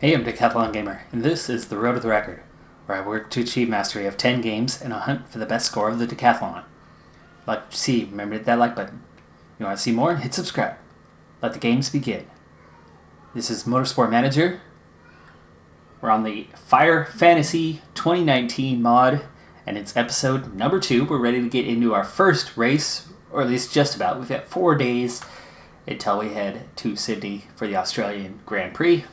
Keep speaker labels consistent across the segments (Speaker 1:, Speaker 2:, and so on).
Speaker 1: Hey, I'm Decathlon Gamer, and this is the Road to the Record, where I work to achieve mastery of 10 games in a hunt for the best score of the Decathlon. Like to see, remember to hit that like button. You want to see more? Hit subscribe. Let the games begin. This is Motorsport Manager. We're on the Fire Fantasy 2019 mod, and it's episode number 2. We're ready to get into our first race, or at least just about. We've got 4 days until we head to Sydney for the Australian Grand Prix.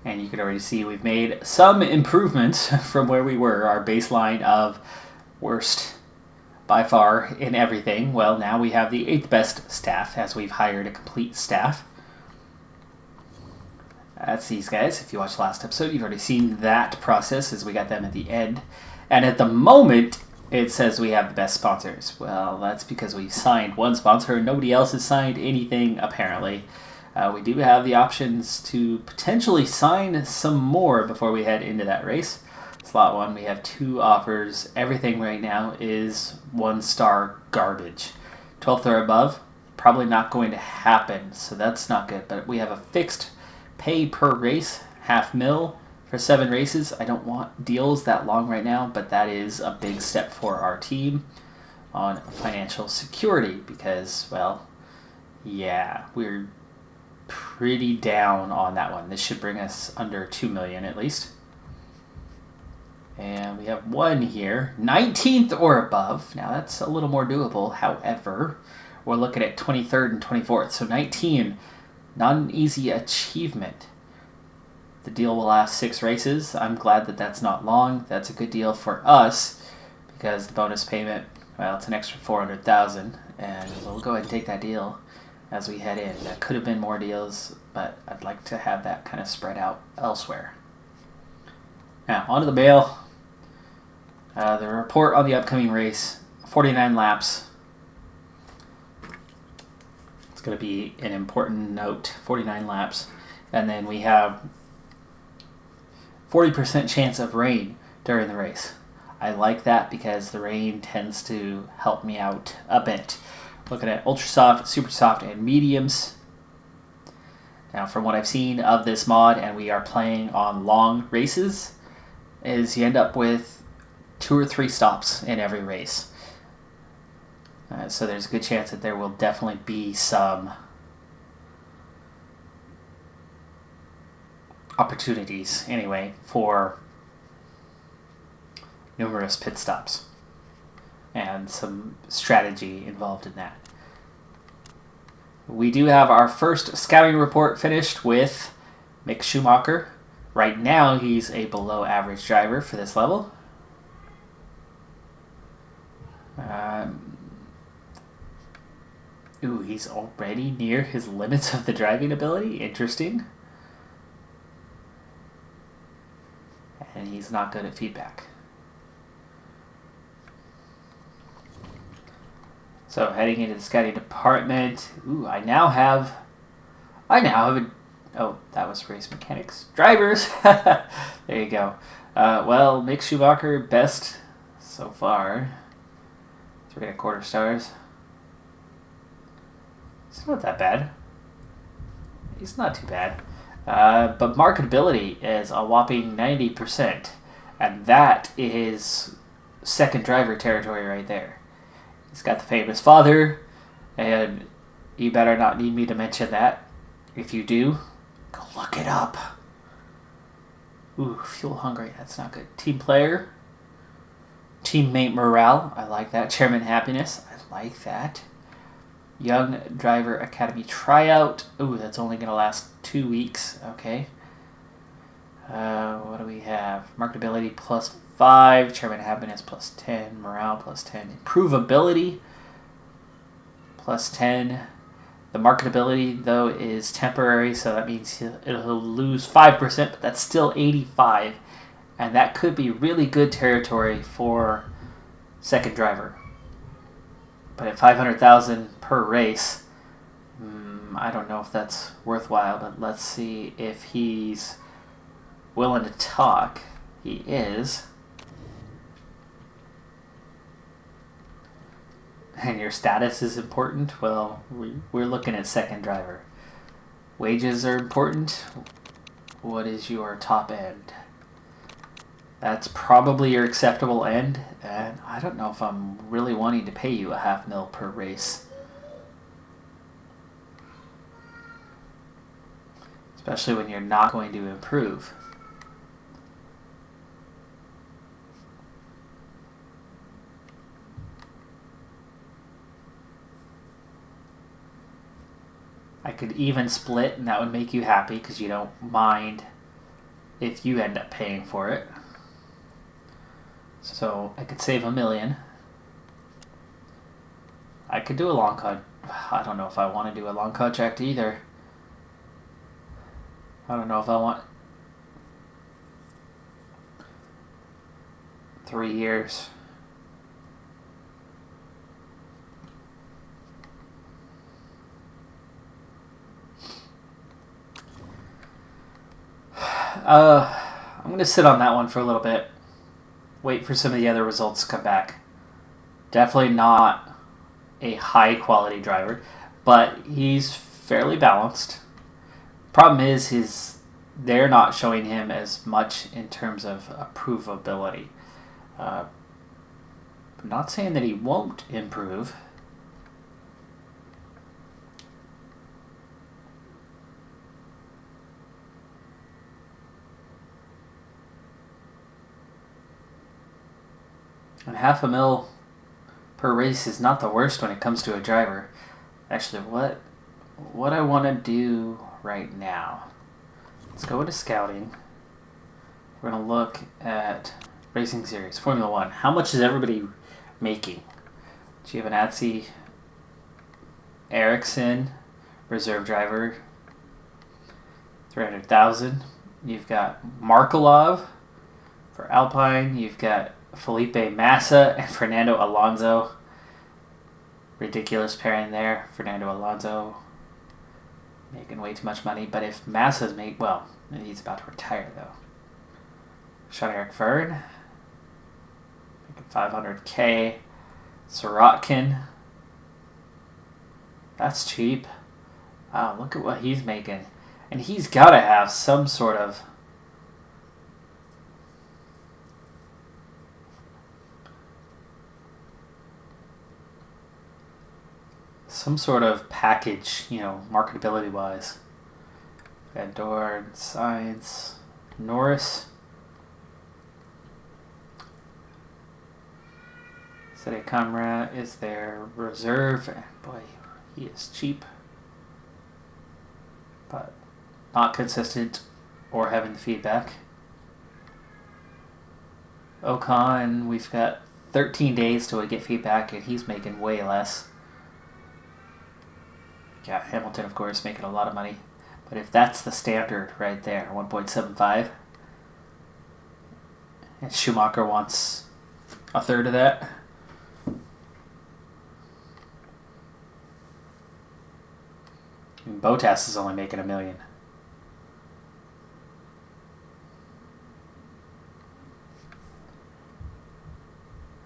Speaker 1: And you can already see we've made some improvements from where we were. Our baseline of worst by far in everything. Well, now we have the 8th best staff as we've hired a complete staff. That's these guys. If you watched the last episode, you've already seen that process as we got them at the end. And at the moment, it says we have the best sponsors. Well, that's because we've signed one sponsor and nobody else has signed anything, apparently. We do have the options to potentially sign some more before we head into that race. Slot 1, we have 2 offers. Everything right now is 1-star garbage. 12th or above, probably not going to happen, so that's not good. But we have a fixed pay per race, $500,000 for 7 races. I don't want deals that long right now, but that is a big step for our team on financial security because, well, yeah, we're pretty down on that one. This should bring us under 2 million at least. And we have 1 here, 19th or above. Now that's a little more doable. However, we're looking at 23rd and 24th. So 19, not an easy achievement. The deal will last 6 races. I'm glad that that's not long. That's a good deal for us because the bonus payment, well, it's an extra 400,000, and we'll go ahead and take that deal as we head in. That could have been more deals, but I'd like to have that kind of spread out elsewhere. Now, onto the mail. The report on the upcoming race, 49 laps. It's going to be an important note, 49 laps. And then we have 40% chance of rain during the race. I like that because the rain tends to help me out a bit. Looking at ultra soft, super soft, and mediums. Now, from what I've seen of this mod, and we are playing on long races, is you end up with 2 or 3 stops in every race. So there's a good chance that there will definitely be some opportunities, anyway, for numerous pit stops. And some strategy involved in that. We do have our first scouting report finished with Mick Schumacher. Right now, he's a below average driver for this level. He's already near his limits of the driving ability. Interesting. And he's not good at feedback. So heading into the scouting department. I now have oh, that was race mechanics. Drivers! There you go. Well, Mick Schumacher, best so far. 3¼ stars. It's not that bad. He's not too bad. But marketability is a whopping 90%. And that is second driver territory right there. He's got the famous father, and you better not need me to mention that. If you do, go look it up. Fuel hungry, that's not good. Team player, teammate morale, I like that. Chairman happiness, I like that. Young driver academy tryout, that's only going to last 2 weeks, okay. What do we have? Marketability +5, chairman happiness +10, morale +10, improvability +10. The marketability, though, is temporary, so that means he'll lose 5%, but that's still 85. And that could be really good territory for second driver. But at 500,000 per race, I don't know if that's worthwhile, but let's see if he's willing to talk. He is. And your status is important? Well, we're looking at second driver. Wages are important. what is your top end? That's probably your acceptable end, and I don't know if I'm really wanting to pay you $500,000 per race. Especially when you're not going to improve. I could even split, and that would make you happy because you don't mind if you end up paying for it. So I could save $1 million. I could do a long contract. I don't know if I want to do a long contract either. I don't know if I want 3 years. I'm going to sit on that one for a little bit. Wait for some of the other results to come back. Definitely not a high quality driver, but he's fairly balanced. Problem is they're not showing him as much in terms of approvability. I'm not saying that he won't improve. And $500,000 per race is not the worst when it comes to a driver. Actually, what I want to do right now, let's go into scouting. We're going to look at Racing Series, Formula One. How much is everybody making? Giovinazzi, Ericsson, reserve driver, $300,000. You've got Markelov for Alpine. You've got Felipe Massa and Fernando Alonso. Ridiculous pairing there. Fernando Alonso making way too much money. But if Massa's he's about to retire though. Sean-Eric Verne making $500K. Sirotkin. That's cheap. Wow, look at what he's making. And he's got to have some sort of package, marketability-wise. Van Dorn, Sainz, Norris. Sede Camara is their reserve. And boy, he is cheap. But not consistent or having the feedback. Ocon, we've got 13 days till we get feedback, and he's making way less. Yeah, Hamilton, of course, making a lot of money. But if that's the standard right there, 1.75, and Schumacher wants a third of that, and Bottas is only making $1 million.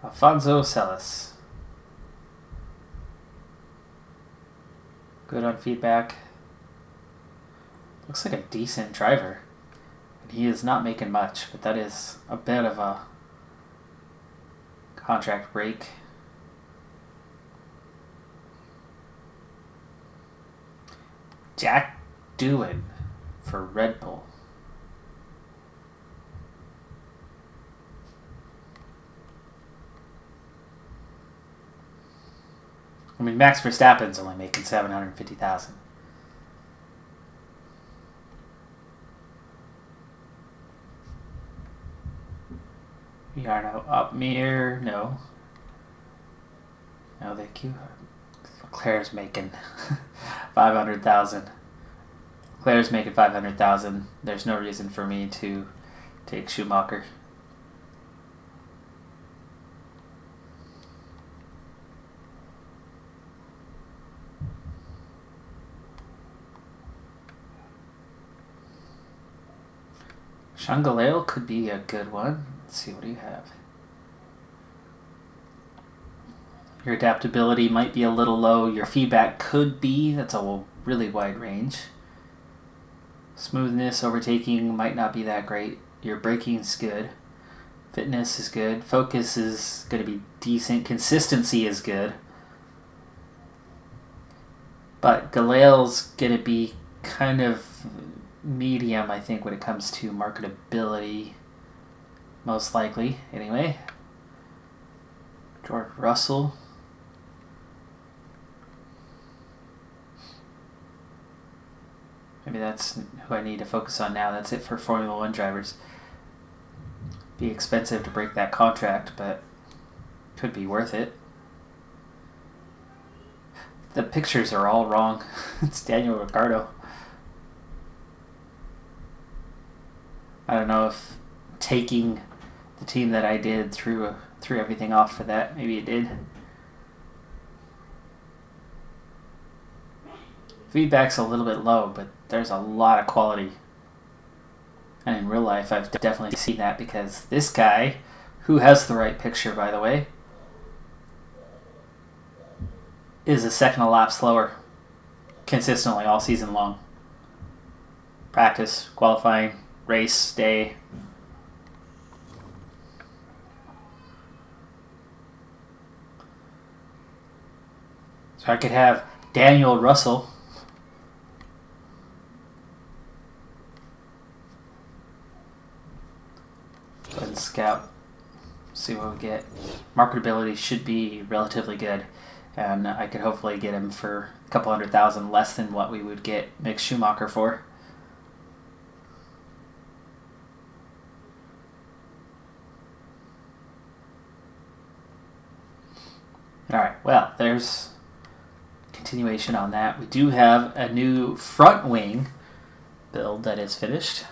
Speaker 1: Alfonso Celis. Good on feedback. Looks like a decent driver. And he is not making much, but that is a bit of a contract break. Jack Doohan for Red Bull. I mean, Max Verstappen's only making $750,000. Jarno Upmeer, no. No, thank you. Claire's making $500,000. Claire's making $500,000. There's no reason for me to take Schumacher. Shangaleo could be a good one. Let's see, what do you have? Your adaptability might be a little low. Your feedback could be. That's a really wide range. Smoothness, overtaking might not be that great. Your braking is good. Fitness is good. Focus is going to be decent. Consistency is good. But Galeal's going to be kind of medium, I think, when it comes to marketability. Most likely, anyway. George Russell. Maybe that's who I need to focus on now. That's it for Formula One drivers. Be expensive to break that contract, but could be worth it. The pictures are all wrong. It's Daniel Ricciardo. I don't know if taking the team that I did threw everything off for that. Maybe it did. Feedback's a little bit low, but there's a lot of quality. And in real life, I've definitely seen that because this guy, who has the right picture, by the way, is a second a lap slower consistently all season long. Practice, qualifying, race, day. So I could have Daniel Russell and scout, see what we get. Marketability should be relatively good, and I could hopefully get him for a couple $100,000 less than what we would get Mick Schumacher for. Alright, well, there's continuation on that. We do have a new front wing build that is finished.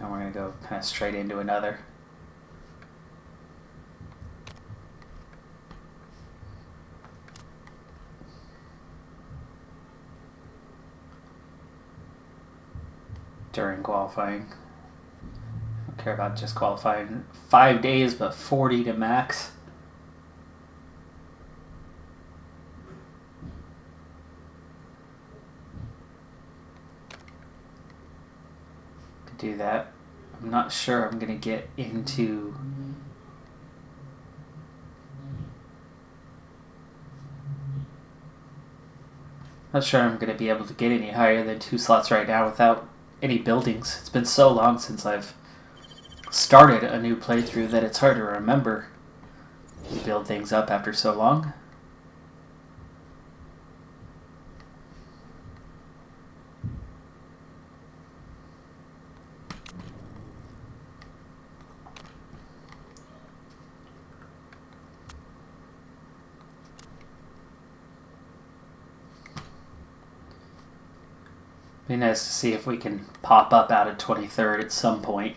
Speaker 1: And we're going to go kind of straight into another. During qualifying. I don't care about just qualifying 5 days, but 40 to max. Could do that. I'm not sure I'm going to get into not sure I'm going to be able to get any higher than 2 slots right now without any buildings. It's been so long since I've started a new playthrough that it's hard to remember. You build things up after so long. Be nice to see if we can pop up out of 23rd at some point.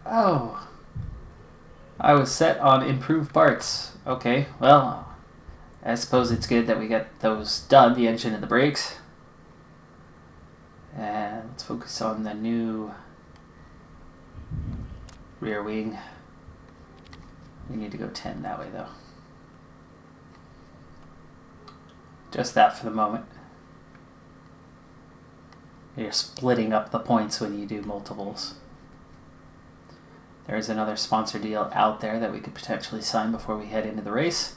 Speaker 1: Oh. I was set on improved parts. Okay, well, I suppose it's good that we got those done, the engine and the brakes. And let's focus on the new rear wing. We need to go 10 that way, though. Just that for the moment. You're splitting up the points when you do multiples. There's another sponsor deal out there that we could potentially sign before we head into the race.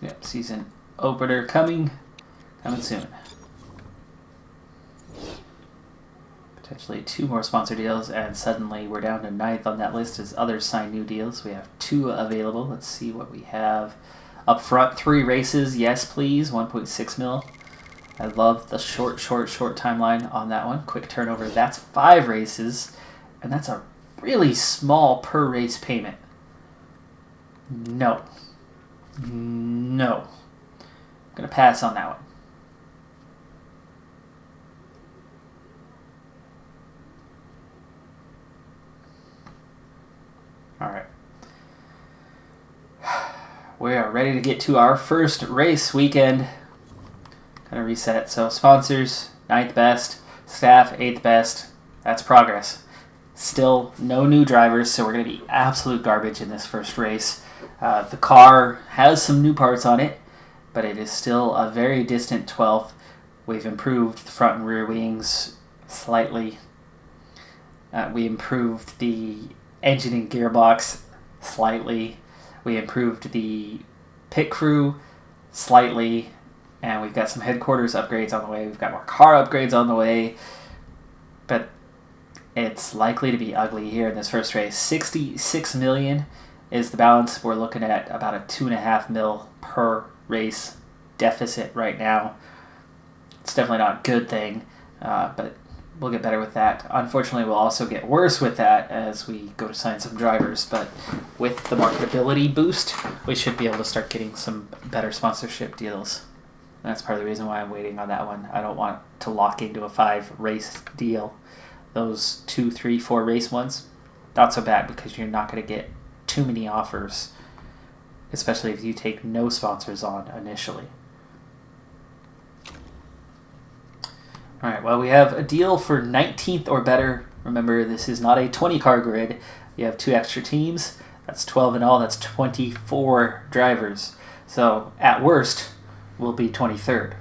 Speaker 1: Yep, season opener coming soon. Potentially 2 more sponsor deals, and suddenly we're down to 9th on that list as others sign new deals. We have 2 available. Let's see what we have. Up front, 3 races. Yes, please. 1.6 mil. I love the short timeline on that one. Quick turnover. That's 5 races, and that's a really small per race payment. No. I'm going to pass on that one. All right. We are ready to get to our first race weekend. Kind of reset. So sponsors, 9th best. Staff, 8th best. That's progress. Still no new drivers, so we're going to be absolute garbage in this first race. The car has some new parts on it, but it is still a very distant 12th. We've improved the front and rear wings slightly. We improved the engine and gearbox slightly. We improved the pit crew slightly. And we've got some headquarters upgrades on the way. We've got more car upgrades on the way. But it's likely to be ugly here in this first race. 66 million is the balance. We're looking at about a 2.5 mil per race deficit right now. It's definitely not a good thing, but we'll get better with that. Unfortunately, we'll also get worse with that as we go to sign some drivers. But with the marketability boost, we should be able to start getting some better sponsorship deals. That's part of the reason why I'm waiting on that one. I don't want to lock into a 5-race deal. Those 2, 3, 4 race ones, not so bad because you're not going to get too many offers, especially if you take no sponsors on initially. All right, well, we have a deal for 19th or better. Remember, this is not a 20-car grid. You have 2 extra teams. That's 12 in all. That's 24 drivers. So at worst, we'll be 23rd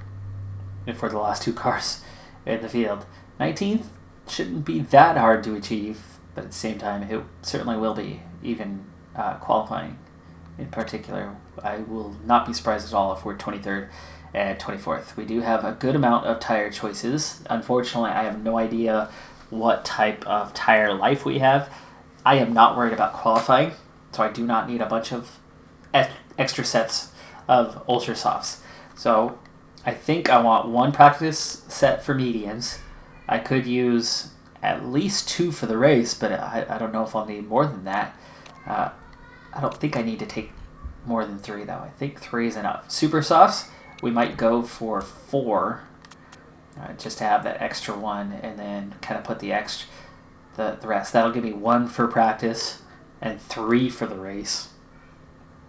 Speaker 1: if we're the last 2 cars in the field. 19th shouldn't be that hard to achieve, but at the same time, it certainly will be, even qualifying in particular. I will not be surprised at all if we're 23rd and 24th. We do have a good amount of tire choices. Unfortunately, I have no idea what type of tire life we have. I am not worried about qualifying, so I do not need a bunch of extra sets of Ultra Softs. So I think I want 1 practice set for mediums. I could use at least 2 for the race, but I don't know if I'll need more than that. I don't think I need to take more than 3, though. I think 3 is enough. Super Softs, we might go for 4, just to have that extra 1, and then kind of put the rest. That'll give me 1 for practice and 3 for the race.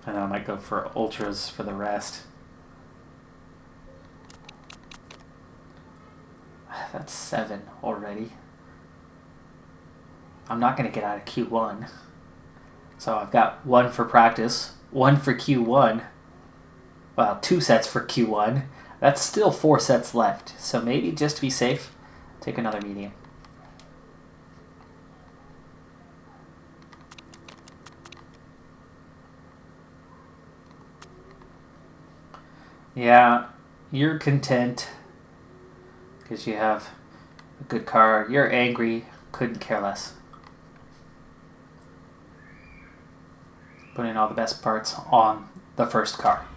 Speaker 1: And then I might go for Ultras for the rest. That's 7 already. I'm not going to get out of Q1. So I've got 1 for practice, 1 for Q1. Well, 2 sets for Q1. That's still 4 sets left. So maybe just to be safe, take another medium. Yeah, you're content because you have a good car. You're angry, couldn't care less. Putting all the best parts on the first car.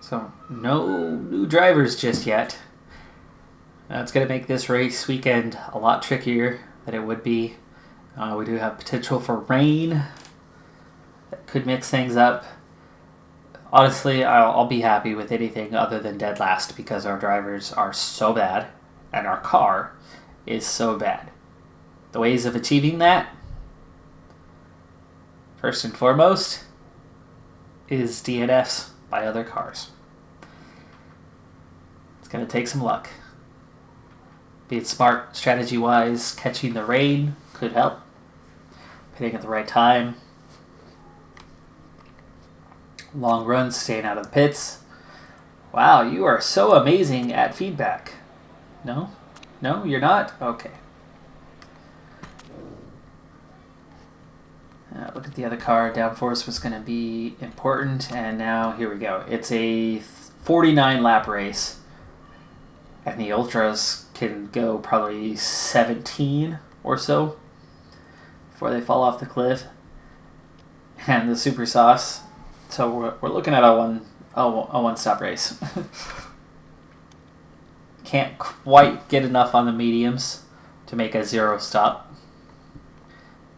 Speaker 1: So no new drivers just yet. That's going to make this race weekend a lot trickier than it would be. We do have potential for rain. That could mix things up. Honestly, I'll be happy with anything other than dead last because our drivers are so bad and our car is so bad. The ways of achieving that, first and foremost, is DNFs by other cars. It's going to take some luck. Being smart strategy-wise, catching the rain could help. Pitting at the right time. Long runs, staying out of the pits. Wow, you are so amazing at feedback. No? No, you're not? Okay. Look at the other car. Downforce was going to be important, and now here we go. It's a 49-lap race, and the Ultras can go probably 17 or so before they fall off the cliff. And the Super Softs. So we're looking at a one-stop race. Can't quite get enough on the mediums to make a 0-stop.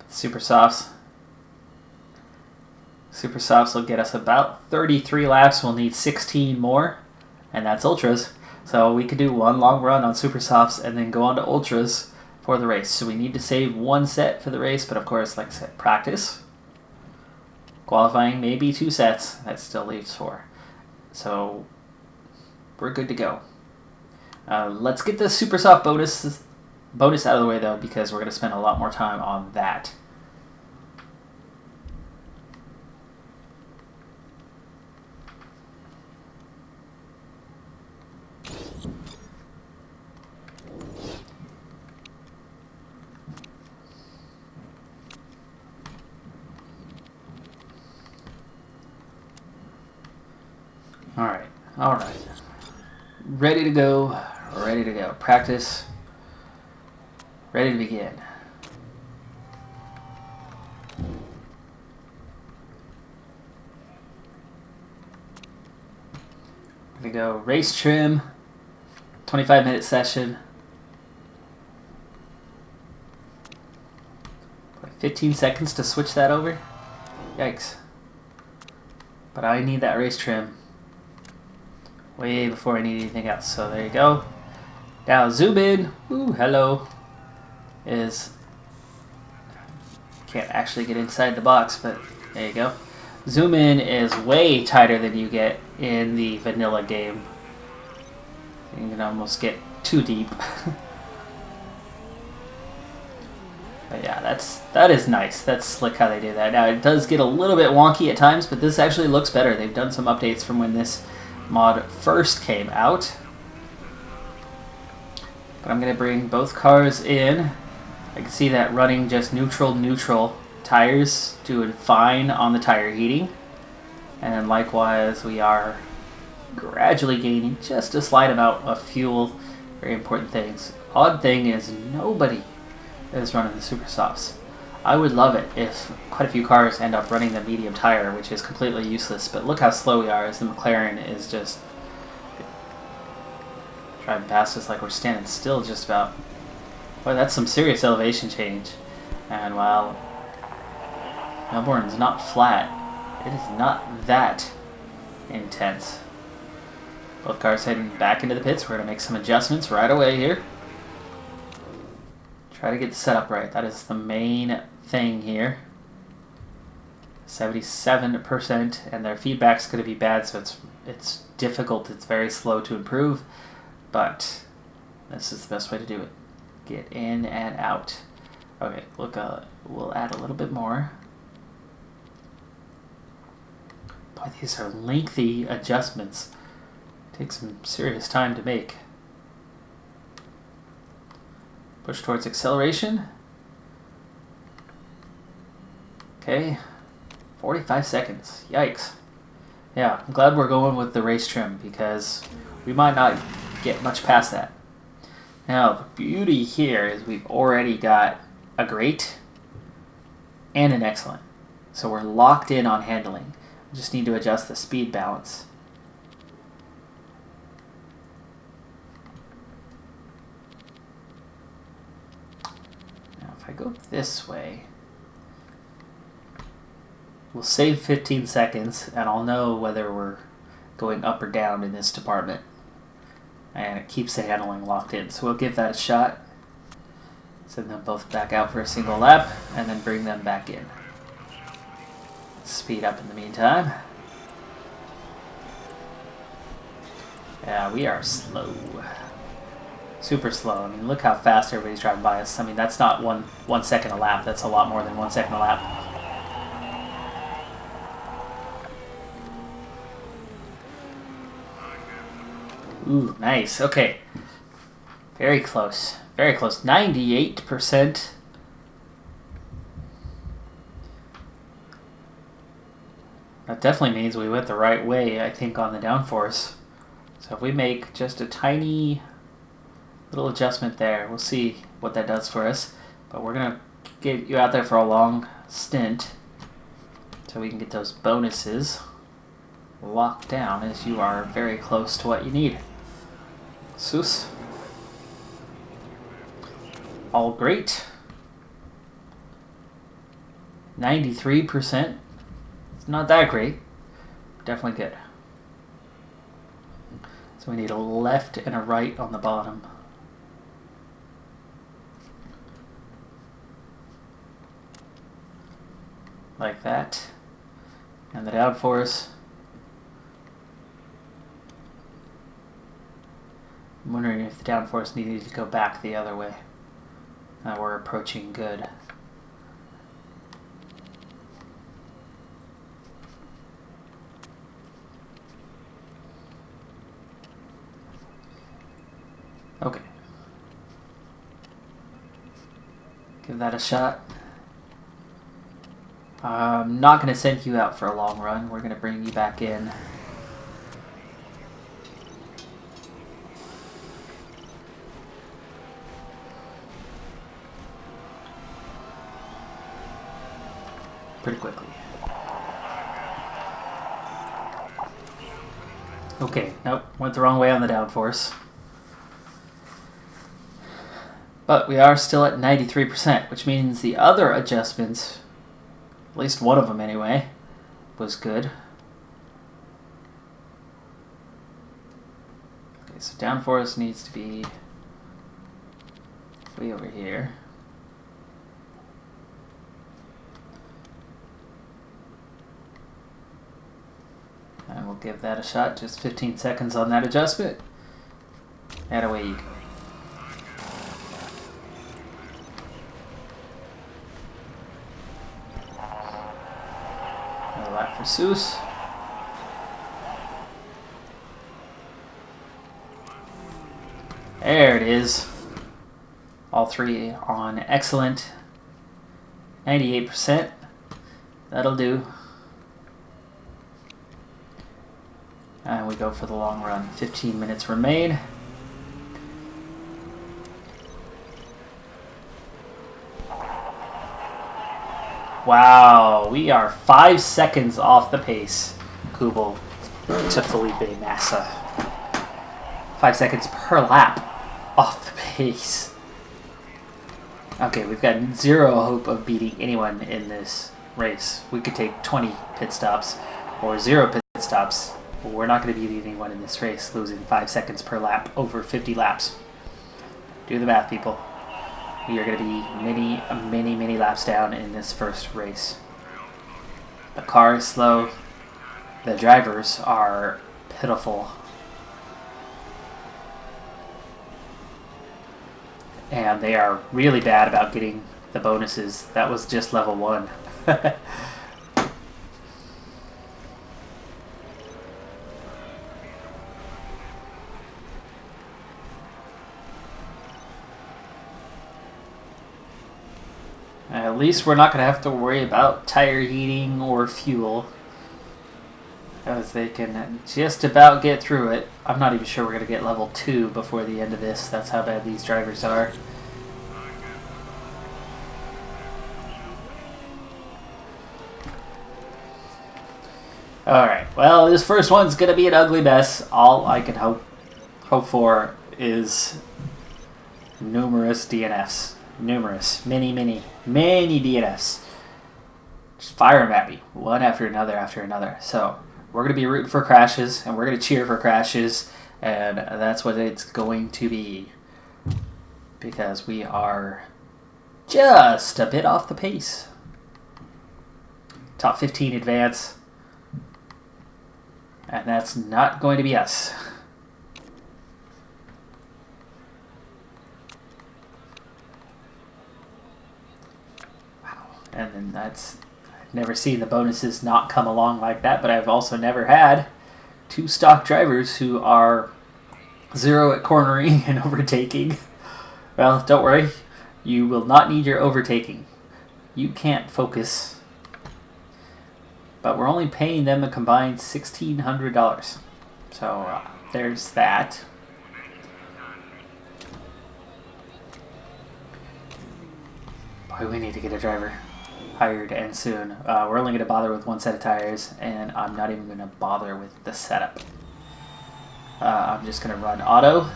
Speaker 1: Super Softs will get us about 33 laps. We'll need 16 more, and that's Ultras. So we could do one long run on Super Softs and then go on to Ultras for the race. So we need to save one set for the race, but of course, like I said, practice. Qualifying, maybe 2 sets. That still leaves 4. So we're good to go. Let's get the super soft bonus out of the way, though, because we're going to spend a lot more time on that. All right. Ready to go. Practice. Ready to begin. Here we go. Race trim. 25-minute session. 15 seconds to switch that over. Yikes. But I need that race trim way before I need anything else. So there you go. Now zoom in. Ooh, hello. Can't actually get inside the box, but there you go. Zoom in is way tighter than you get in the vanilla game. You can almost get too deep. But yeah, that is nice. That's slick how they do that. Now it does get a little bit wonky at times, but this actually looks better. They've done some updates from when this mod first came out. But I'm going to bring both cars in. I can see that running just neutral tires, doing fine on the tire heating. And then likewise, we are gradually gaining just a slight amount of fuel. Very important things. Odd thing is nobody is running the super softs. I would love it if quite a few cars end up running the medium tire, which is completely useless. But look how slow we are as the McLaren is just driving past us like we're standing still just about. Boy, that's some serious elevation change. And while Melbourne's not flat, it is not that intense. Both cars heading back into the pits. We're going to make some adjustments right away here. Try to get the setup right. That is the main thing here. 77%, and their feedback's going to be bad, so it's difficult. It's very slow to improve, but this is the best way to do it. Get in and out. Okay, look, we'll add a little bit more. Boy, these are lengthy adjustments. Take some serious time to make. Push towards acceleration. Okay, 45 seconds. Yikes. Yeah, I'm glad we're going with the race trim because we might not get much past that. Now, the beauty here is we've already got a great and an excellent. So we're locked in on handling. We just need to adjust the speed balance. If I go this way, we'll save 15 seconds, and I'll know whether we're going up or down in this department. And it keeps the handling locked in. So we'll give that a shot. Send them both back out for a single lap, and then bring them back in. Speed up in the meantime. Yeah, we are slow. Super slow. I mean, look how fast everybody's driving by us. I mean, that's not one second a lap. That's a lot more than 1 second a lap. Ooh, nice. Okay. Very close. Very close. 98%. That definitely means we went the right way, I think, on the downforce. So if we make just a tiny little adjustment there, we'll see what that does for us. But we're going to get you out there for a long stint so we can get those bonuses locked down, as you are very close to what you need. Sus. All great. 93%. It's not that great. Definitely good. So we need a left and a right on the bottom. like that. And the downforce. I'm wondering if the downforce needed to go back the other way. We're approaching good. Okay. Give that a shot. I'm not going to send you out for a long run. We're going to bring you back in. Pretty quickly. Okay, nope, went the wrong way on the downforce. But we are still at 93%, which means the other adjustments, at least one of them anyway, was good. Okay, so downforce needs to be way over here. And we'll give that a shot, just 15 seconds on that adjustment. And away you go. Another lap for Seuss. There it is. All three on excellent. 98%. That'll do. And we go for the long run. 15 minutes remain. Wow, we are 5 seconds off the pace, Kubel to Felipe Massa. 5 seconds per lap off the pace. Okay, we've got zero hope of beating anyone in this race. We could take 20 pit stops or 0 pit stops. We're not going to beat anyone in this race, losing 5 seconds per lap over 50 laps. Do the math, people. We are going to be many laps down in this first race. The car is slow. The drivers are pitiful. And they are really bad about getting the bonuses. That was just level 1. At least we're not going to have to worry about tire heating or fuel, as they can just about get through it. I'm not even sure we're going to get level 2 before the end of this. That's how bad these drivers are. Alright, well, this first one's going to be an ugly mess. All I can hope for is numerous DNFs. Numerous. Many DNFs. Just fire them at me. One after another. So, we're going to be rooting for crashes, and we're going to cheer for crashes, and that's what it's going to be. Because we are just a bit off the pace. Top 15 advance. And that's not going to be us. And then I've never seen the bonuses not come along like that, but I've also never had 2 stock drivers who are 0 at cornering and overtaking. Well, don't worry. You will not need your overtaking. You can't focus. But we're only paying them a combined $1,600. So there's that. Boy, we need to get a driver hired and soon. We're only going to bother with 1 set of tires, and I'm not even going to bother with the setup. I'm just going to run auto,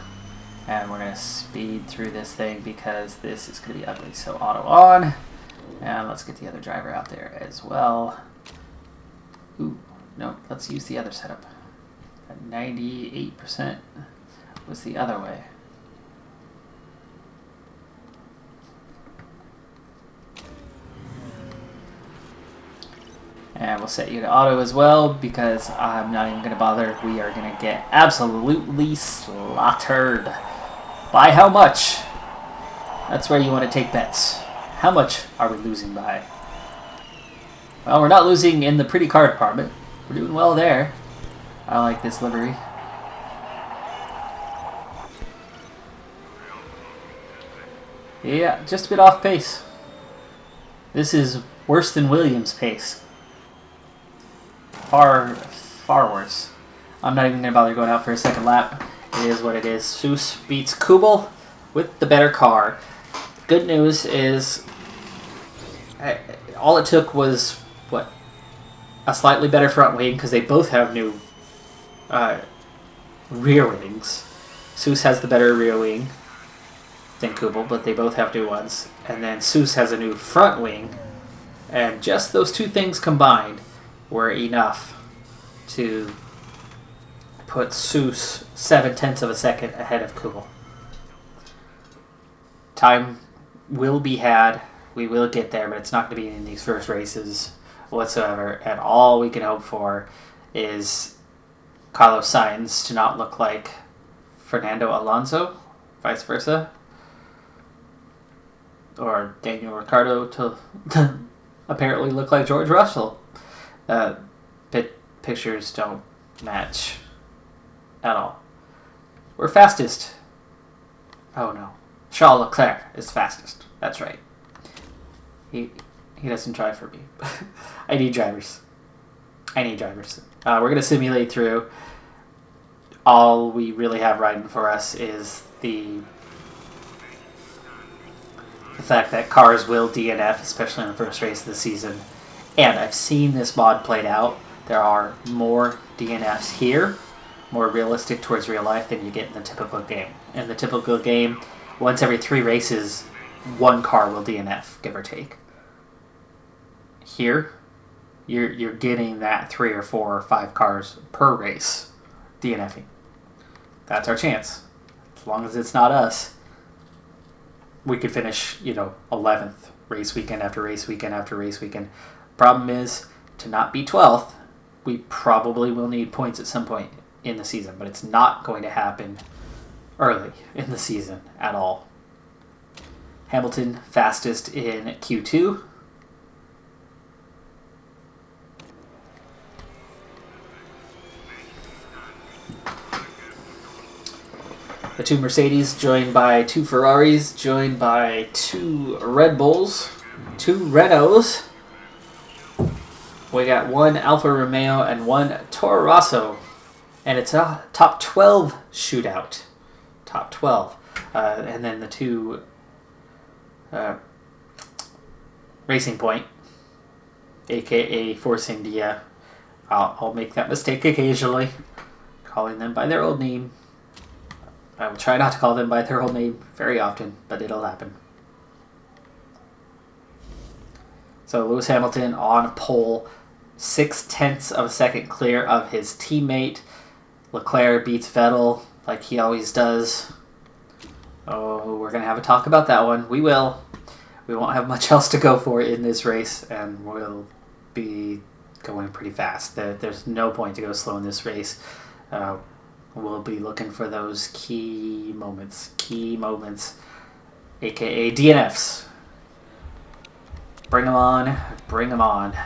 Speaker 1: and we're going to speed through this thing because this is going to be ugly. So auto on, and let's get the other driver out there as well. Ooh, no, let's use the other setup. At 98% was the other way. we'll set you to auto as well because I'm not even going to bother. We are going to get absolutely slaughtered. By how much? That's where you want to take bets. How much are we losing by? Well, we're not losing in the pretty car department. We're doing well there. I like this livery. Yeah, just a bit off pace. This is worse than Williams' pace. Far worse. I'm not even going to bother going out for a second lap. It is what it is. Seuss beats Kubel with the better car. Good news is all it took was, what, a slightly better front wing because they both have new rear wings. Seuss has the better rear wing than Kubel, but they both have new ones. And then Seuss has a new front wing. And just those two things combined were enough to put Seuss 0.7 of a second ahead of Kubel. Time will be had. We will get there, but it's not going to be in these first races whatsoever. And all we can hope for is Carlos Sainz to not look like Fernando Alonso, vice versa. Or Daniel Ricciardo to apparently look like George Russell. Pictures don't match at all. We're fastest. Oh no. Charles Leclerc is fastest. That's right. He doesn't drive for me. I need drivers. We're going to simulate through. All we really have riding for us is the fact that cars will DNF, especially in the first race of the season. And I've seen this mod played out. There are more DNFs here, more realistic towards real life than you get in the typical game. In the typical game, once every 3 races, one car will DNF, give or take. Here, you're getting that 3 or 4 or 5 cars per race DNFing. That's our chance. As long as it's not us, we could finish, 11th race weekend after race weekend after race weekend. Problem is, to not be 12th, we probably will need points at some point in the season, but it's not going to happen early in the season at all. Hamilton fastest in Q2. The 2 Mercedes, joined by 2 Ferraris, joined by 2 Red Bulls, 2 Renaults. We got 1 Alfa Romeo and 1 Toro Rosso. And it's a top 12 shootout. Top 12. And then the 2 Racing Point, a.k.a. Force India. I'll make that mistake occasionally, calling them by their old name. I will try not to call them by their old name very often, but it'll happen. So Lewis Hamilton on pole, 0.6 of a second clear of his teammate. Leclerc beats Vettel like he always does. Oh, we're going to have a talk about that one. We will. We won't have much else to go for in this race, and we'll be going pretty fast. There's no point to go slow in this race. We'll be looking for those key moments, aka DNFs. Bring them on.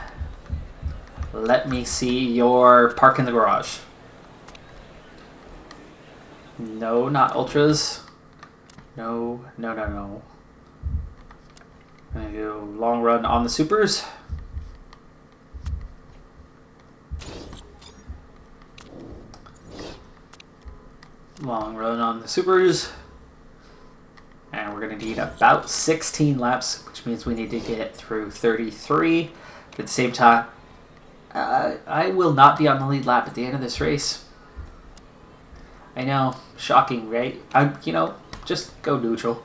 Speaker 1: Let me see your park in the garage. No, not ultras. No. I'm gonna do long run on the supers. Long run on the supers. And we're going to need about 16 laps, which means we need to get through 33. At the same time, I will not be on the lead lap at the end of this race. I know, shocking, right? Just go neutral.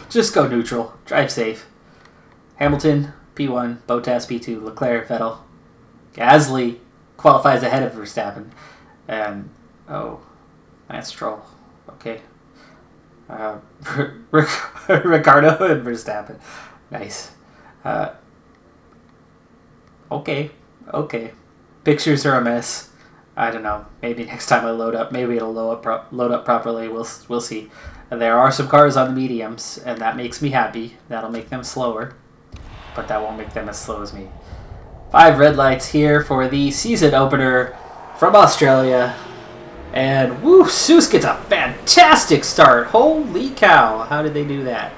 Speaker 1: Just go neutral. Drive safe. Hamilton, P1, Bottas, P2, Leclerc, Vettel. Gasly qualifies ahead of Verstappen. And, Lance Stroll. Okay. Ricardo and Verstappen. Nice. Okay, okay. Pictures are a mess. I don't know. Maybe next time I load up, maybe it'll load up properly. We'll see. And there are some cars on the mediums, and that makes me happy. That'll make them slower, but that won't make them as slow as me. 5 red lights here for the season opener from Australia. And woo, Seuss gets a fantastic start. Holy cow, how did they do that?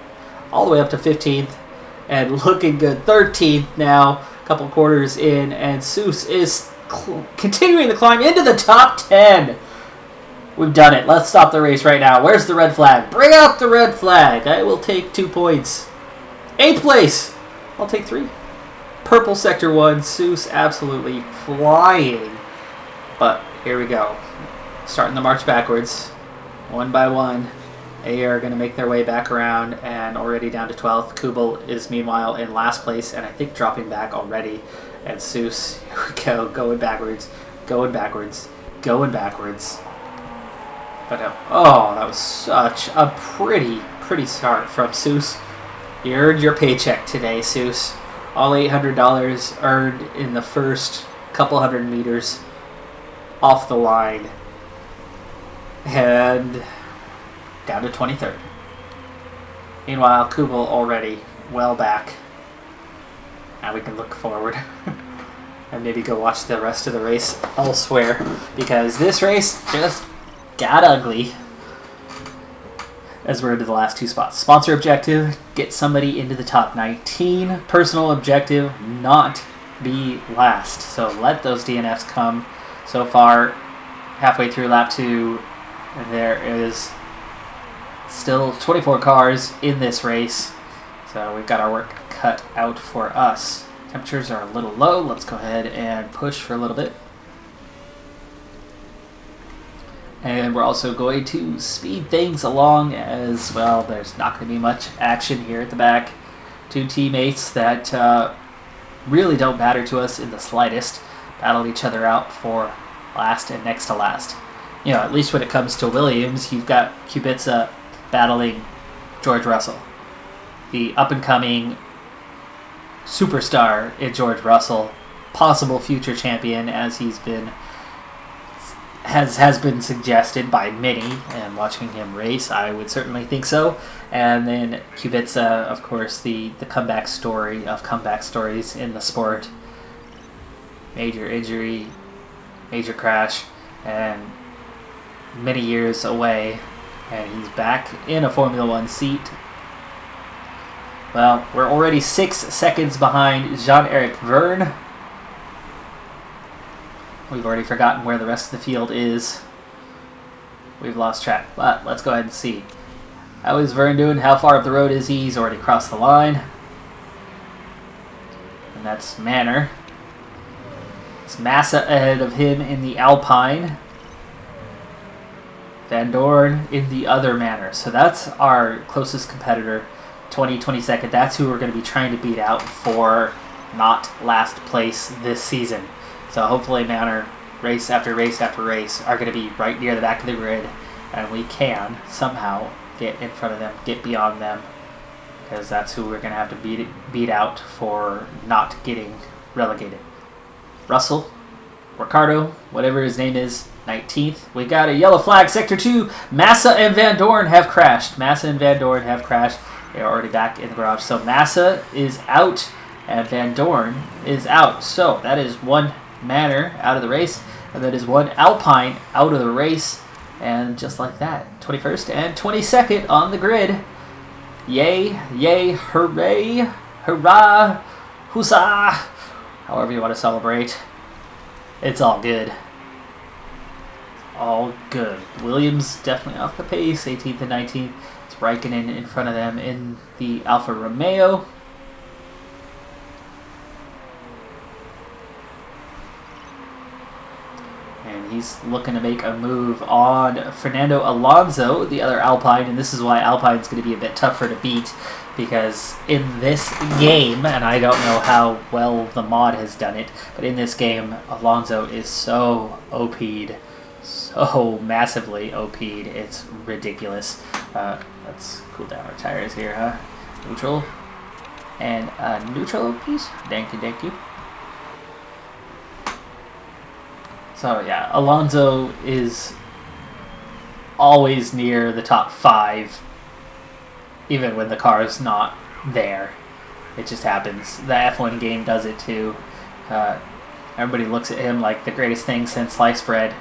Speaker 1: All the way up to 15th and looking good. 13th now, a couple quarters in, and Seuss is continuing to climb into the top 10. We've done it. Let's stop the race right now. Where's the red flag? Bring out the red flag. I will take 2 points. 8th place. I'll take 3. Purple sector 1. Seuss absolutely flying. But here we go. Starting the march backwards. One by one. They are going to make their way back around and already down to 12th. Kubel is meanwhile in last place and I think dropping back already. And Seuss, here we go, going backwards, going backwards, going backwards. But oh, that was such a pretty start from Seuss. You earned your paycheck today, Seuss. All $800 earned in the first couple hundred meters off the line. And down to 23rd. Meanwhile, Kubel already well back. Now we can look forward and maybe go watch the rest of the race elsewhere because this race just got ugly as we're into the last 2 spots. Sponsor objective, get somebody into the top 19. Personal objective, not be last. So let those DNFs come. So far, halfway through lap 2, there is still 24 cars in this race. So we've got our work cut out for us. Temperatures are a little low. Let's go ahead and push for a little bit. And we're also going to speed things along as well. There's not going to be much action here at the back. 2 teammates that really don't matter to us in the slightest. Battle each other out for last and next to last. You know, at least when it comes to Williams, you've got Kubica battling George Russell. The up-and-coming superstar in George Russell, possible future champion as he's been has been suggested by many, and watching him race, I would certainly think so. And then Kubica, of course, the comeback story of comeback stories in the sport. Major injury, major crash, and many years away, and he's back in a Formula One seat. Well, we're already 6 seconds behind Jean-Eric Vergne. We've already forgotten where the rest of the field is. We've lost track, but let's go ahead and see. How is Vergne doing? How far up the road is he? He's already crossed the line. And that's Manor. It's Massa ahead of him in the Alpine. Van Dorn in the other Manor. So that's our closest competitor. 22nd. That's who we're going to be trying to beat out for not last place this season. So hopefully Manor, race after race after race, are going to be right near the back of the grid, and we can somehow get in front of them, get beyond them, because that's who we're going to have to beat out for not getting relegated. Russell, Ricardo, whatever his name is, 19th. We got a yellow flag, Sector 2. Massa and Van Dorn have crashed. Massa and Van Dorn have crashed. They're already back in the garage. So Massa is out and Van Dorn is out. So that is one Manor out of the race, and that is one Alpine out of the race. And just like that, 21st and 22nd on the grid. Yay, yay, hooray, hurrah, huzzah, however you want to celebrate. It's all good. All good. Williams definitely off the pace, 18th and 19th. It's Raikkonen in front of them in the Alfa Romeo. And he's looking to make a move on Fernando Alonso, the other Alpine, and this is why Alpine's going to be a bit tougher to beat, because in this game, and I don't know how well the mod has done it, but in this game, Alonso is so OP'd, so massively OP'd, it's ridiculous. Let's cool down our tires here, huh? Neutral. And neutral, please. Thank you, thank you. So yeah, Alonso is always near the top 5, even when the car is not there. It just happens. The F1 game does it too. Everybody looks at him like the greatest thing since sliced bread.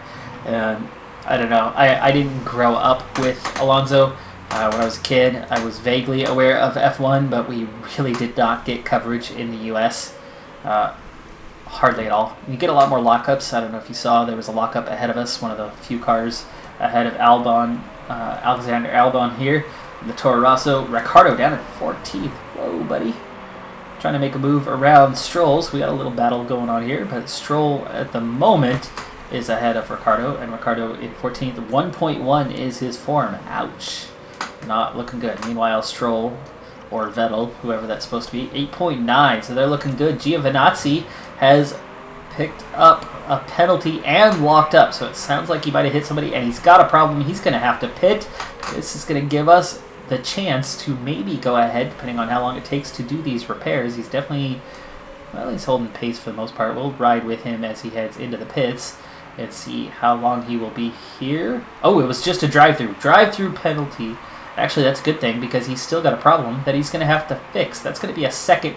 Speaker 1: I don't know. I didn't grow up with Alonso. When I was a kid, I was vaguely aware of F1, but we really did not get coverage in the U.S. Hardly at all. You get a lot more lockups. I don't know if you saw, there was a lockup ahead of us, one of the few cars ahead of Alexander Albon here. The Toro Rosso. Ricciardo down at 14th. Whoa, buddy. Trying to make a move around Stroll. So we got a little battle going on here, but Stroll at the moment is ahead of Ricciardo, and Ricciardo in 14th. 1.1 is his form. Ouch. Not looking good. Meanwhile, Stroll, or Vettel, whoever that's supposed to be, 8.9. So they're looking good. Giovinazzi has picked up a penalty and walked up. So it sounds like he might have hit somebody, and he's got a problem. He's going to have to pit. This is going to give us the chance to maybe go ahead, depending on how long it takes to do these repairs. He's definitely, well, he's holding pace for the most part. We'll ride with him as he heads into the pits and see how long he will be here. Oh, it was just a drive-through. Drive-through penalty. Actually, that's a good thing because he's still got a problem that he's going to have to fix. That's going to be a second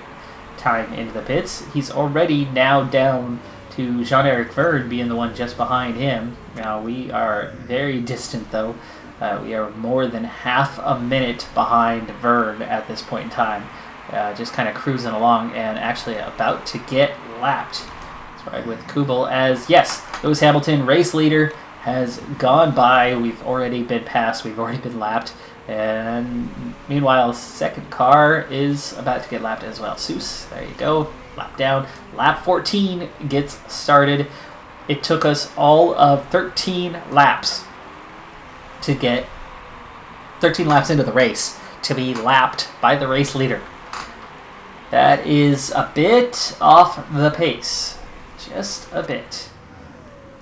Speaker 1: time into the pits. He's already now down to Jean-Eric Verne being the one just behind him. Now, we are very distant, though. We are more than half a minute behind Verne at this point in time. Just kind of cruising along and actually about to get lapped. Let's ride with Kubel as, yes, Lewis Hamilton, race leader, has gone by. We've already been passed. We've already been lapped. And meanwhile, second car is about to get lapped as well. Seuss, there you go. Lap down. Lap 14 gets started. It took us all of 13 laps to get 13 laps into the race to be lapped by the race leader. That is a bit off the pace. Just a bit.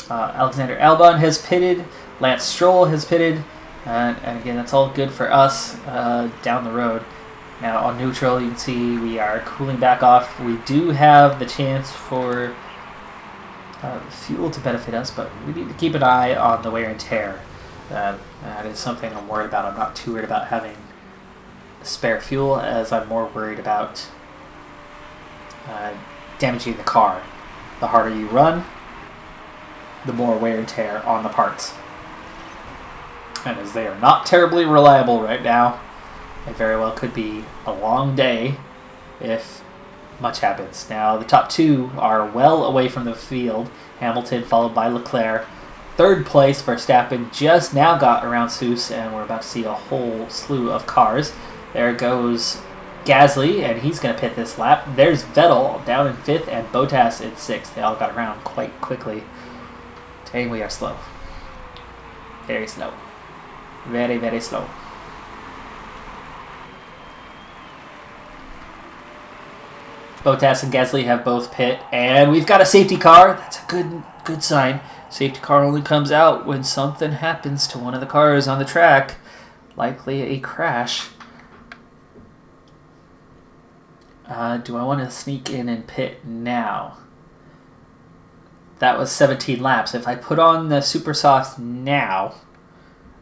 Speaker 1: Alexander Albon has pitted. Lance Stroll has pitted. And again, that's all good for us down the road. Now on neutral, you can see we are cooling back off. We do have the chance for fuel to benefit us, but we need to keep an eye on the wear and tear. That is something I'm worried about. I'm not too worried about having spare fuel, as I'm more worried about damaging the car. The harder you run, the more wear and tear on the parts. And as they are not terribly reliable right now, it very well could be a long day if much happens. Now, the top two are well away from the field. Hamilton followed by Leclerc. Third place, Verstappen just now got around Seuss, and we're about to see a whole slew of cars. There goes Gasly, and he's going to pit this lap. There's Vettel down in 5th, and Bottas in 6th. They all got around quite quickly. Today we are slow. Very slow. Very, very slow. Bottas and Gasly have both pit, and we've got a safety car. That's a good sign. Safety car only comes out when something happens to one of the cars on the track, likely a crash. Do I want to sneak in and pit now? That was 17 laps. If I put on the super soft now,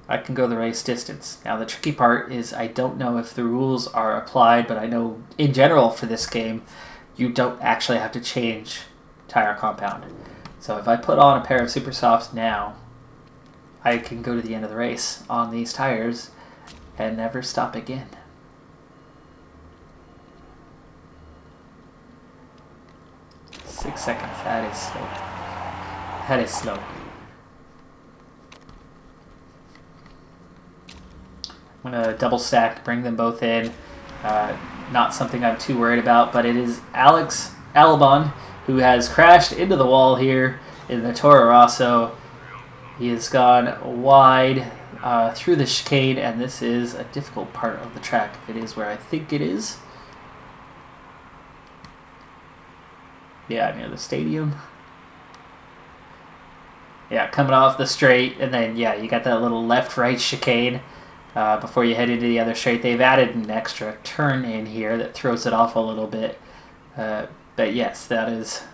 Speaker 1: I can go the race distance. Now, the tricky part is I don't know if the rules are applied, but I know in general for this game, you don't actually have to change tire compound. So if I put on a pair of super softs now, I can go to the end of the race on these tires and never stop again. Six seconds. That is slow. That is slow. I'm going to double stack, bring them both in. Not something I'm too worried about, but it is Alex Albon who has crashed into the wall here in the Toro Rosso. He has gone wide through the chicane, and this is a difficult part of the track. If it is where I think it is. Yeah, near the stadium. Yeah, coming off the straight, and then, yeah, you got that little left-right chicane before you head into the other straight. They've added an extra turn in here that throws it off a little bit. But yes, that is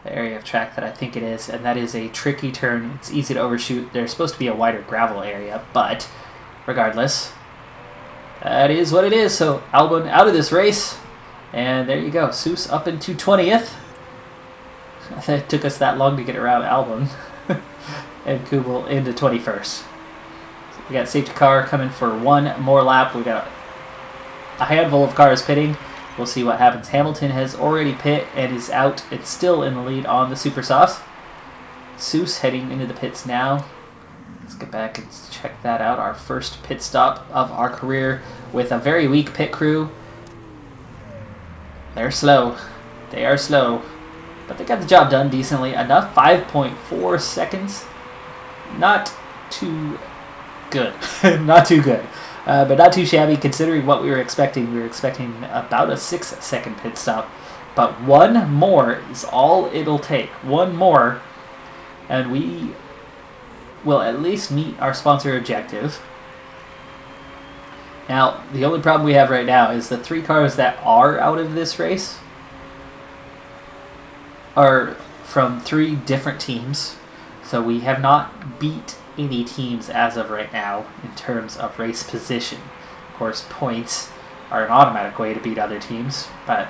Speaker 1: the area of track that I think it is, and that is a tricky turn. It's easy to overshoot. There's supposed to be a wider gravel area, but regardless, that is what it is. So Albon out of this race, and there you go. Seuss up into 20th. It took us that long to get around Albon. And Kubel into 21st. So we got safety car coming for one more lap. We got a handful of cars pitting. We'll see what happens. Hamilton has already pit and is out. It's still in the lead on the Super Sauce. Seuss heading into the pits now. Let's get back and check that out. Our first pit stop of our career with a very weak pit crew. They're slow. They are slow. But they got the job done decently enough. 5.4 seconds. Not too good. Not too good. But not too shabby considering what we were expecting. We were expecting about a 6-second pit stop. But one more is all it'll take. One more, and we will at least meet our sponsor objective. Now, the only problem we have right now is the 3 cars that are out of this race are from 3 different teams. So we have not beat any teams as of right now in terms of race position. Of course, points are an automatic way to beat other teams, but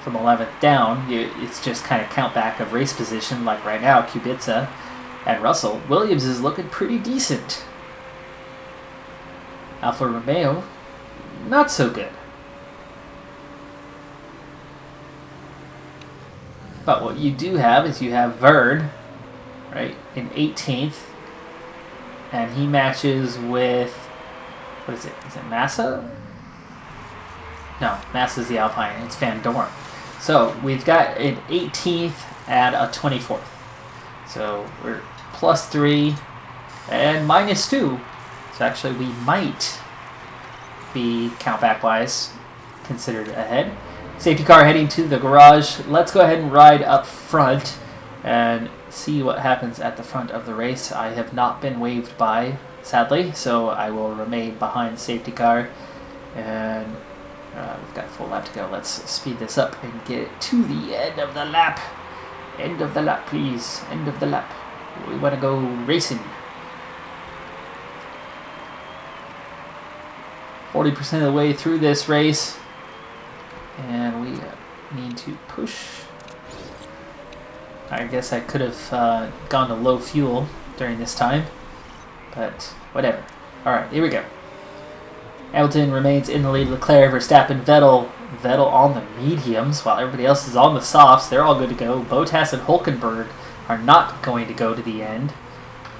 Speaker 1: from 11th down, it's just kind of count back of race position. Like right now, Kubica and Russell. Williams is looking pretty decent. Alfa Romeo, not so good. But what you do have is you have Verne, right, in 18th. And he matches with, what is it? Is it Massa? No, Massa's the Alpine. It's Van Dorn. So we've got an 18th and a 24th. So we're +3 and -2. So actually we might be, count back wise, considered ahead. Safety car heading to the garage. Let's go ahead and ride up front and see what happens at the front of the race. I have not been waved by, sadly, so I will remain behind the safety car. And we've got a full lap to go. Let's speed this up and get it to the end of the lap. End of the lap, please. End of the lap. We want to go racing. 40% of the way through this race. And we need to push. I guess I could have gone to low fuel during this time, but whatever. Alright, here we go. Hamilton remains in the lead. Leclerc, Verstappen, Vettel. Vettel on the mediums while everybody else is on the softs. They're all good to go. Bottas and Hulkenberg are not going to go to the end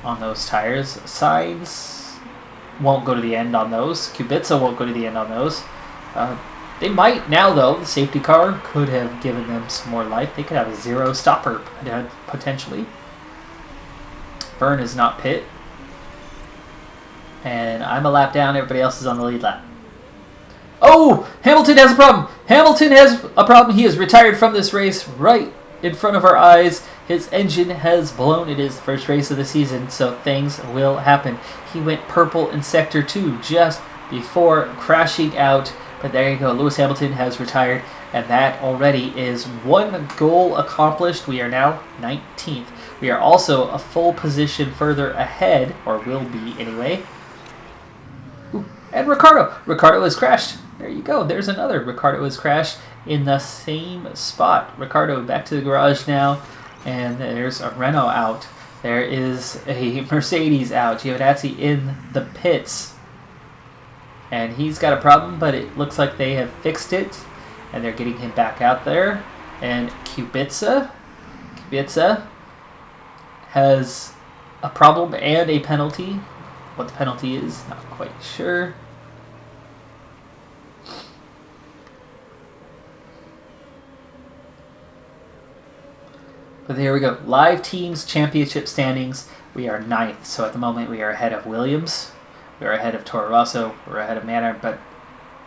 Speaker 1: on those tires. Sainz won't go to the end on those. Kubica won't go to the end on those. They might now, though. The safety car could have given them some more life. They could have a 0 stopper, potentially. Verne is not pit. And I'm a lap down. Everybody else is on the lead lap. Oh! Hamilton has a problem! Hamilton has a problem. He is retired from this race right in front of our eyes. His engine has blown. It is the first race of the season, so things will happen. He went purple in Sector 2 just before crashing out. But there you go. Lewis Hamilton has retired, and that already is 1 goal accomplished. We are now 19th. We are also a full position further ahead, or will be anyway. Ooh, and Ricciardo. Ricciardo has crashed. There you go. There's another. Ricciardo has crashed in the same spot. Ricciardo back to the garage now, and there's a Renault out. There is a Mercedes out. Giovinazzi in the pits. And he's got a problem, but it looks like they have fixed it. And they're getting him back out there. And Kubica has a problem and a penalty. What the penalty is, not quite sure. But there we go. Live Teams Championship standings. We are 9th. So at the moment we are ahead of Williams. We're ahead of Toro Rosso, we're ahead of Manor, but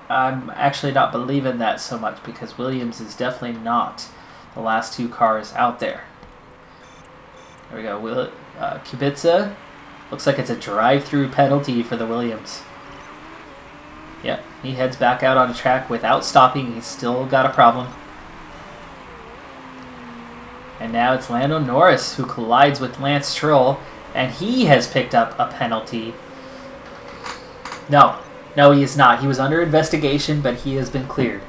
Speaker 1: I'm actually not believing that so much because Williams is definitely not the last 2 cars out there. There we go. Kubica. Looks like it's a drive-through penalty for the Williams. Yep, he heads back out on the track without stopping. He's still got a problem. And And now it's Lando Norris who collides with Lance Stroll, and he has picked up a penalty. No, he is not. He was under investigation, but he has been cleared.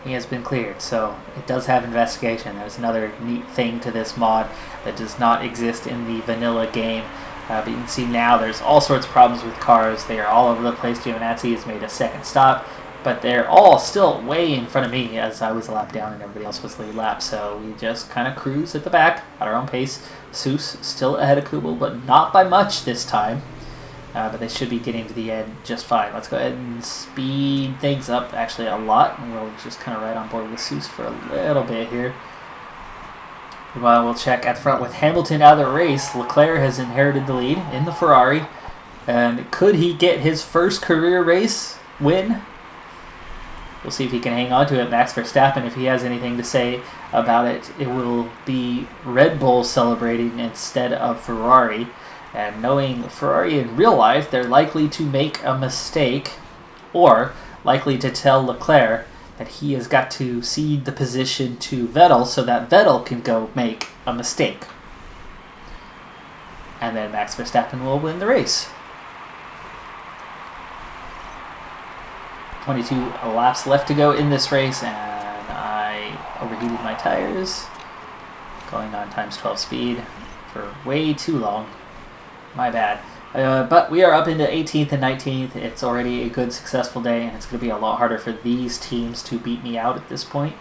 Speaker 1: He has been cleared, so it does have investigation. There's another neat thing to this mod that does not exist in the vanilla game. But you can see now there's all sorts of problems with cars. They are all over the place. Giovinazzi has made a second stop, but they're all still way in front of me as I was a lap down and everybody else was lead lap. So we just kind of cruise at the back at our own pace. Seuss still ahead of Kubel, but not by much this time. But they should be getting to the end just fine. Let's go ahead and speed things up actually a lot, and we'll just kind of ride on board with Seuss for a little bit here. Meanwhile, we'll check at the front with Hamilton out of the race. Leclerc has inherited the lead in the Ferrari. And could he get his first career race win? We'll see if he can hang on to it. Max Verstappen, if he has anything to say about it, it will be Red Bull celebrating instead of Ferrari. And knowing Ferrari in real life, they're likely to make a mistake or likely to tell Leclerc that he has got to cede the position to Vettel so that Vettel can go make a mistake. And then Max Verstappen will win the race. 22 laps left to go in this race, and I overheated my tires, going on times 12 speed for way too long. My bad. But we are up into 18th and 19th. It's already a good, successful day, and it's going to be a lot harder for these teams to beat me out at this point.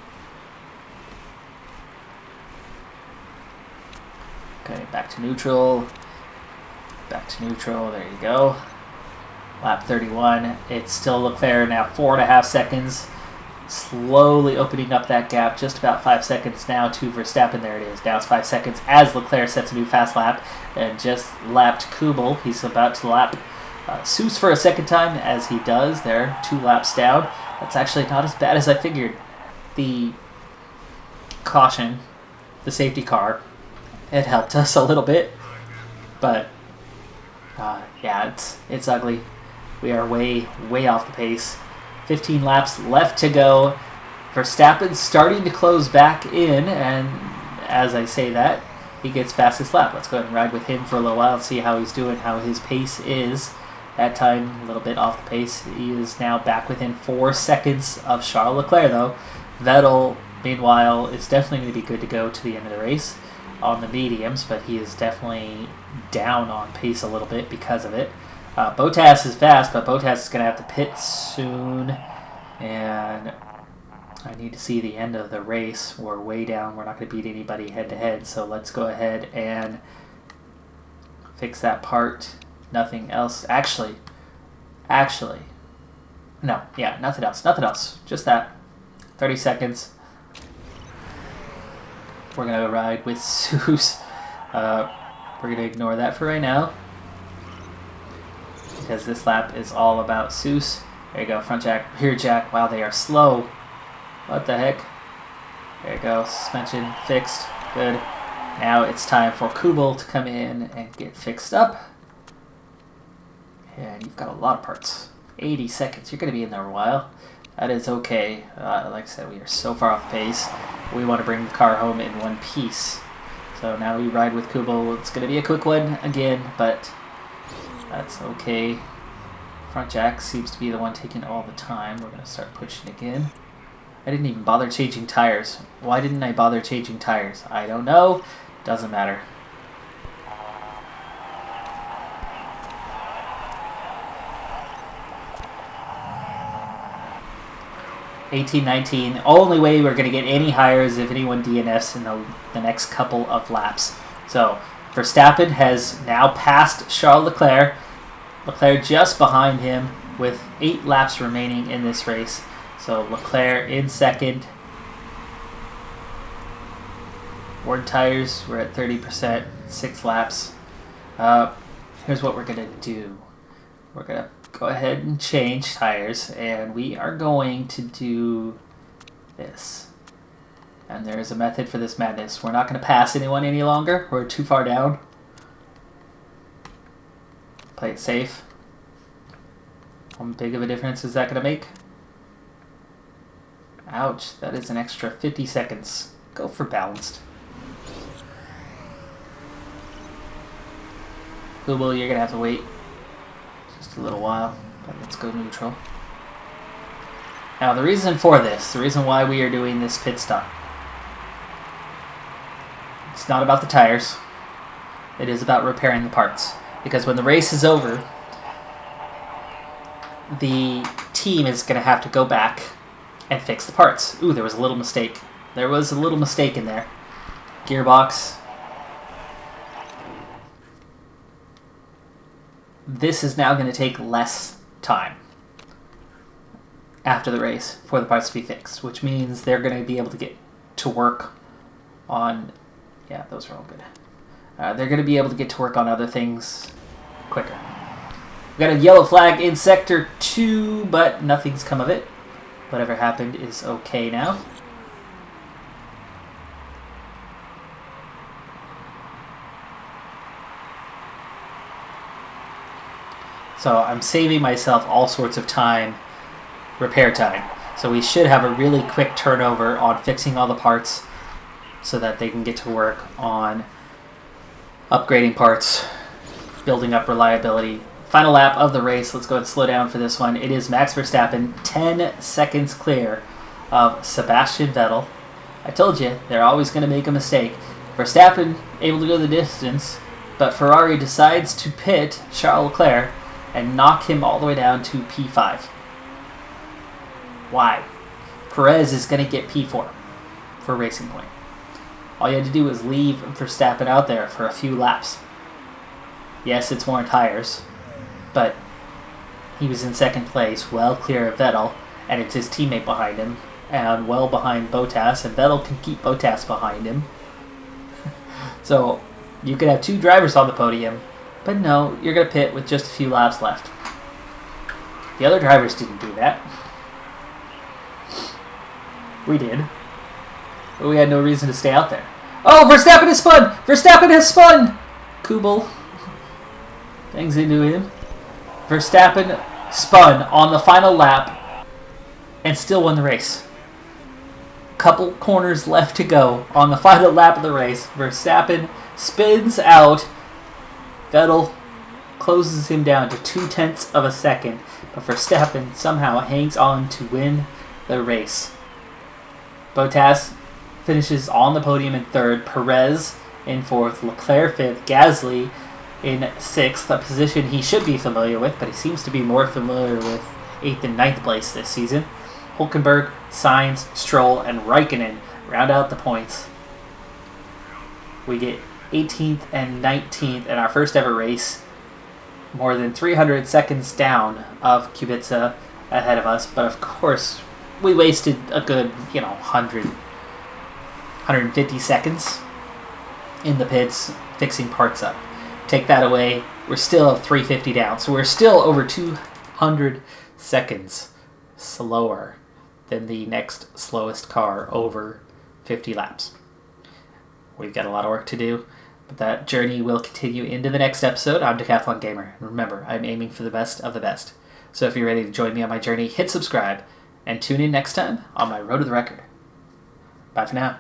Speaker 1: Okay, back to neutral. Back to neutral. There you go. Lap 31. It's still Leclerc now 4.5 seconds. Slowly opening up that gap, just about 5 seconds now to Verstappen. There it is. Now it's 5 seconds as Leclerc sets a new fast lap and just lapped Kubel. He's about to lap Seuss for a second time, as he does there, 2 laps down. That's actually not as bad as I figured. The caution, the safety car, it helped us a little bit, but yeah, it's ugly. We are way off the pace. 15 laps left to go. Verstappen's starting to close back in, and as I say that, he gets fastest lap. Let's go ahead and ride with him for a little while and see how he's doing, how his pace is. That time, a little bit off the pace. He is now back within 4 seconds of Charles Leclerc, though. Vettel, meanwhile, is definitely going to be good to go to the end of the race on the mediums, but he is definitely down on pace a little bit because of it. Bottas is fast, but Bottas is going to have to pit soon, and I need to see the end of the race. We're way down. We're not going to beat anybody head-to-head, so let's go ahead and fix that part. Nothing else. Actually, no, yeah, nothing else. Just that. 30 seconds. We're going to ride with Seuss. We're going to ignore that for right now, because this lap is all about Seuss. There you go, front jack, rear jack. Wow, they are slow. What the heck? There you go, suspension fixed. Good. Now it's time for Kubel to come in and get fixed up. And you've got a lot of parts. 80 seconds. You're going to be in there a while. That is okay. Like I said, we are so far off pace. We want to bring the car home in one piece. So now we ride with Kubel. It's going to be a quick one again, but that's okay. Front jack seems to be the one taking all the time. We're going to start pushing again. I didn't even bother changing tires. Why didn't I bother changing tires? I don't know. Doesn't matter. $18-19. Only way we're going to get any higher is if anyone DNFs in the next couple of laps. So Verstappen has now passed Charles Leclerc. Leclerc just behind him with 8 laps remaining in this race. So Leclerc in second. Ward tires, we're at 30%, 6 laps. Here's what we're going to do. We're going to go ahead and change tires, and we are going to do this. And there is a method for this madness. We're not going to pass anyone any longer. We're too far down. Play it safe. How big of a difference is that going to make? Ouch, that is an extra 50 seconds. Go for balanced. Google, you're going to have to wait just a little while. But let's go neutral. Now, the reason for this, the reason why we are doing this pit stop, it's not about the tires. It is about repairing the parts. Because when the race is over, the team is going to have to go back and fix the parts. Ooh, there was a little mistake. There was a little mistake in there. Gearbox. This is now going to take less time after the race for the parts to be fixed, which means they're going to be able to get to work on... Yeah, those are all good. They're going to be able to get to work on other things quicker. We got a yellow flag in Sector 2, but nothing's come of it. Whatever happened is okay now. So I'm saving myself all sorts of time, repair time. So we should have a really quick turnover on fixing all the parts so that they can get to work on upgrading parts, building up reliability. Final lap of the race. Let's go ahead and slow down for this one. It is Max Verstappen, 10 seconds clear of Sebastian Vettel. I told you, they're always going to make a mistake. Verstappen able to go the distance, but Ferrari decides to pit Charles Leclerc and knock him all the way down to P5. Why? Perez is going to get P4 for Racing Point. All you had to do was leave Verstappen out there for a few laps. Yes, it's more tires, but he was in second place, well clear of Vettel, and it's his teammate behind him, and well behind Bottas, and Vettel can keep Bottas behind him. So you could have two drivers on the podium, but no, you're going to pit with just a few laps left. The other drivers didn't do that. We did. But we had no reason to stay out there. Oh, Verstappen has spun! Verstappen has spun! Kubel bangs into him. Verstappen spun on the final lap and still won the race. Couple corners left to go on the final lap of the race. Verstappen spins out. Vettel closes him down to 0.2 of a second, but Verstappen somehow hangs on to win the race. Bottas finishes on the podium in third, Perez in fourth, Leclerc fifth, Gasly in sixth, a position he should be familiar with, but he seems to be more familiar with 8th and 9th place this season. Hülkenberg, Sainz, Stroll, and Raikkonen round out the points. We get 18th and 19th in our first ever race, more than 300 seconds down of Kubica ahead of us, but of course we wasted a good, 150 seconds in the pits fixing parts up. Take that away, we're still 350 down, so we're still over 200 seconds slower than the next slowest car over 50 laps. We've got a lot of work to do, but that journey will continue into the next episode. I'm Decathlon Gamer. Remember, I'm aiming for the best of the best. So if you're ready to join me on my journey, hit subscribe and tune in next time on my Road to the Record. Bye for now.